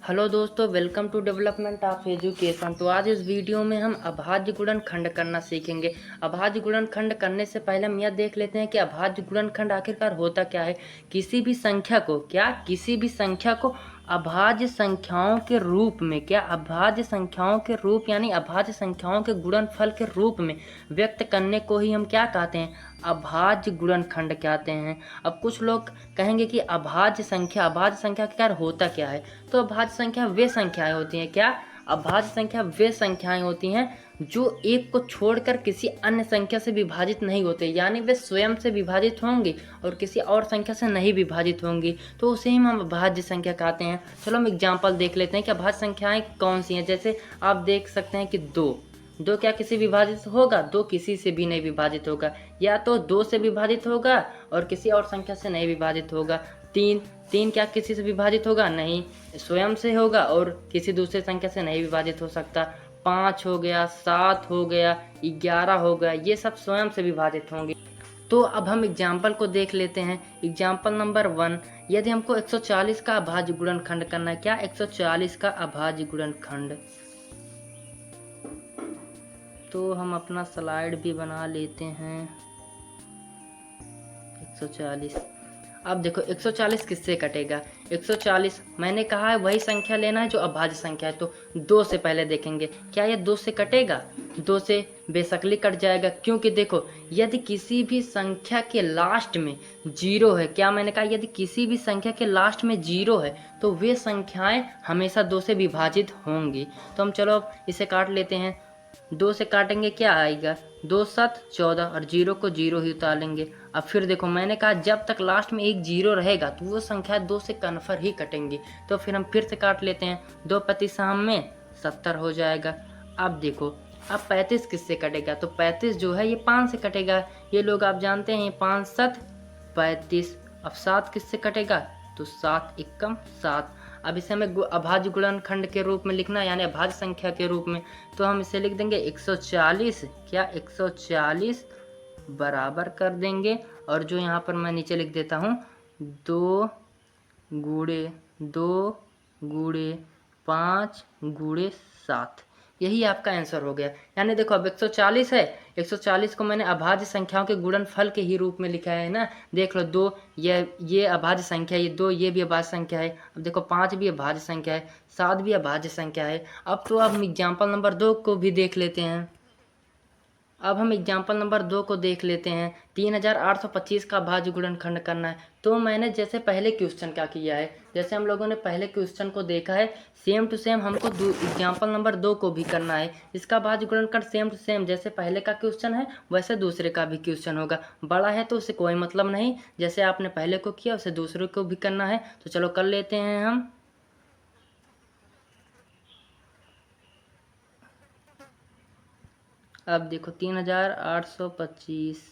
Hello दोस्तों, welcome to development of education. तो आज इस वीडियो में हम अभाज्य गुणनखंड करना सीखेंगे। अभाज्य गुणनखंड करने से पहले हम यह देख लेते हैं कि अभाज्य गुणनखंड आखिरकार होता क्या है। किसी भी संख्या को अभाज्य संख्याओं के रूप में अभाज्य संख्याओं के रूप यानी अभाज्य संख्याओं के गुणनफल के रूप में व्यक्त करने को ही हम क्या कहते हैं, अभाज्य गुणनखंड कहते हैं। अब कुछ लोग कहेंगे कि अभाज्य संख्या क्या होता क्या है। तो अभाज्य संख्या वे संख्याएं होती हैं अभाज्य संख्या वे संख्याएं होती हैं जो एक को छोड़कर किसी अन्य संख्या से विभाजित नहीं होते, यानी वे स्वयं से विभाजित होंगी और किसी और संख्या से नहीं विभाजित होंगी, तो उसे ही हम अभाज्य संख्या कहते हैं। चलो हम एग्जाम्पल देख लेते हैं कि अभाज्य संख्याएं कौन सी हैं। जैसे आप देख सकते हैं कि दो क्या किसी विभाजित होगा, दो किसी से भी नहीं विभाजित होगा, या तो दो से विभाजित होगा और किसी और संख्या से नहीं विभाजित होगा। तीन क्या किसी से विभाजित होगा, नहीं, स्वयं से होगा और किसी दूसरे संख्या से नहीं विभाजित हो सकता। 5 हो गया, 7 हो गया, 11 हो गया, ये सब स्वयं से विभाजित होंगे। तो अब हम एग्जाम्पल को देख लेते हैं। एग्जाम्पल नंबर 1, यदि हमको 140 का अभाज्य गुणनखंड करना है। 140 का अभाज्य गुणनखंड, तो हम अपना स्लाइड भी बना लेते हैं। 140, अब देखो 140 किससे कटेगा। 140 मैंने कहा है वही संख्या लेना है जो अभाज्य संख्या है, तो 2 से पहले देखेंगे क्या ये 2 से कटेगा। 2 से बेशकली कट जाएगा, क्योंकि देखो यदि किसी भी संख्या के लास्ट में 0 है, क्या मैंने कहा यदि किसी भी संख्या के लास्ट में 0 है तो वे संख्याएं हमेशा 2 से विभाजित होंगी। तो हम चलो अब इसे काट लेते हैं। 2 से काटेंगे क्या आएगा, 2 7 14 और 0 को 0 ही उतार लेंगे। अब फिर देखो मैंने कहा जब तक लास्ट में एक 0 रहेगा तो वो संख्या 2 से कन्फर ही कटेंगी। तो फिर हम फिर से काट लेते हैं। 2 पति शाम में 70 हो जाएगा। अब देखो अब 35 किससे कटेगा, तो 35 जो है ये 5 से कटेगा। ये लोग आप जानते हैं 5 7 35। अब 7 किससे कटेगा, तो 7 एकम 7। अब इसे हमें अभाज्य गुणनखंड के रूप में लिखना है, यानी अभाज्य संख्या के रूप में, तो हम इसे लिख देंगे 140 140 बराबर कर देंगे। और जो यहाँ पर मैं नीचे लिख देता हूँ 2 गुणे 5 गुणे 7, यही आपका आंसर हो गया। यानी देखो अब 140 है, 140 को मैंने अभाज्य संख्याओं के गुणनफल के ही रूप में लिखा है ना। देख लो 2 ये अभाज्य संख्या है, ये 2 ये भी अभाज्य संख्या है। अब देखो 5 भी अभाज्य संख्या है, 7 भी अभाज्य संख्या है। अब तो हम एग्जाम्पल नंबर 2 को भी देख लेते हैं। अब हम एग्जाम्पल नंबर 2 को देख लेते हैं। 3825 का अभाज्य गुणनखंड करना है। तो मैंने जैसे पहले क्वेश्चन क्या किया है, जैसे हम लोगों ने पहले क्वेश्चन को देखा है, सेम टू सेम हमको एग्जाम्पल नंबर 2 को भी करना है। इसका अभाज्य गुणनखंड सेम टू सेम जैसे पहले का क्वेश्चन है वैसे दूसरे का भी क्वेश्चन होगा। बड़ा है तो उसे कोई मतलब नहीं, जैसे आपने पहले को किया उसे दूसरे को भी करना है। तो चलो कर लेते हैं हम। अब देखो 3825,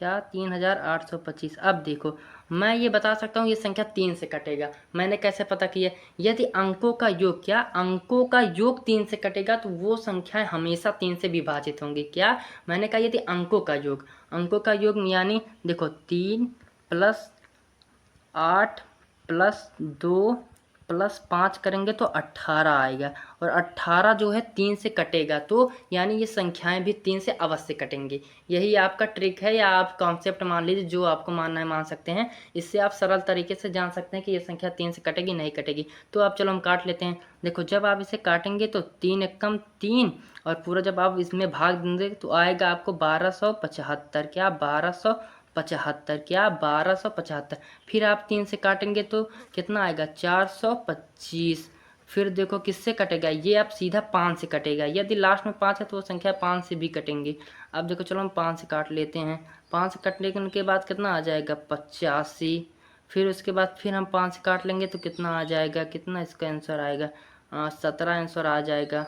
3825। अब देखो मैं ये बता सकता हूँ ये संख्या 3 से कटेगा। मैंने कैसे पता किया, यदि अंकों का योग 3 से कटेगा तो वो संख्याएं हमेशा 3 से विभाजित होंगी। मैंने कहा यदि अंकों का योग यानी देखो 3 + 8 + 2 + 5 करेंगे तो 18 आएगा, और 18 जो है 3 से कटेगा, तो यानी ये संख्याएं भी 3 से अवश्य कटेंगी। यही आपका ट्रिक है, या आप कॉन्सेप्ट मान लीजिए, जो आपको मानना है मान सकते हैं। इससे आप सरल तरीके से जान सकते हैं कि ये संख्या 3 से कटेगी नहीं कटेगी। तो आप चलो हम काट लेते हैं। देखो जब आप इसे काटेंगे तो 3 एकम 3, और पूरा जब आप इसमें भाग देंगे तो आएगा आपको 1275। 1275। फिर आप 3 से काटेंगे तो कितना आएगा, 425। फिर देखो किससे कटेगा, ये आप सीधा 5 से कटेगा। यदि लास्ट में 5 है तो वो संख्या 5 से भी कटेंगी। अब देखो चलो हम 5 से काट लेते हैं। 5 से कटने के बाद कितना आ जाएगा, 85। फिर उसके बाद फिर हम 5 से काट लेंगे तो कितना आ जाएगा, कितना इसका आंसर आएगा, 17 आंसर आ जाएगा।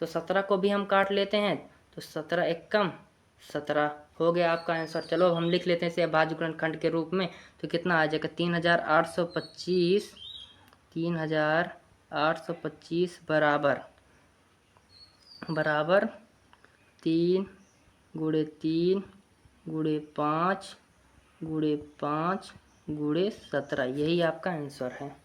तो 17 को भी हम काट लेते हैं, तो 17 एकम 17 हो गया आपका आंसर। चलो हम लिख लेते हैं इसे अभाज्य गुणनखंड के रूप में। तो कितना आ जाएगा, 3825 बराबर 3 गुणे 3 गुणे 5 गुणे 5 गुणे 17, यही आपका आंसर है।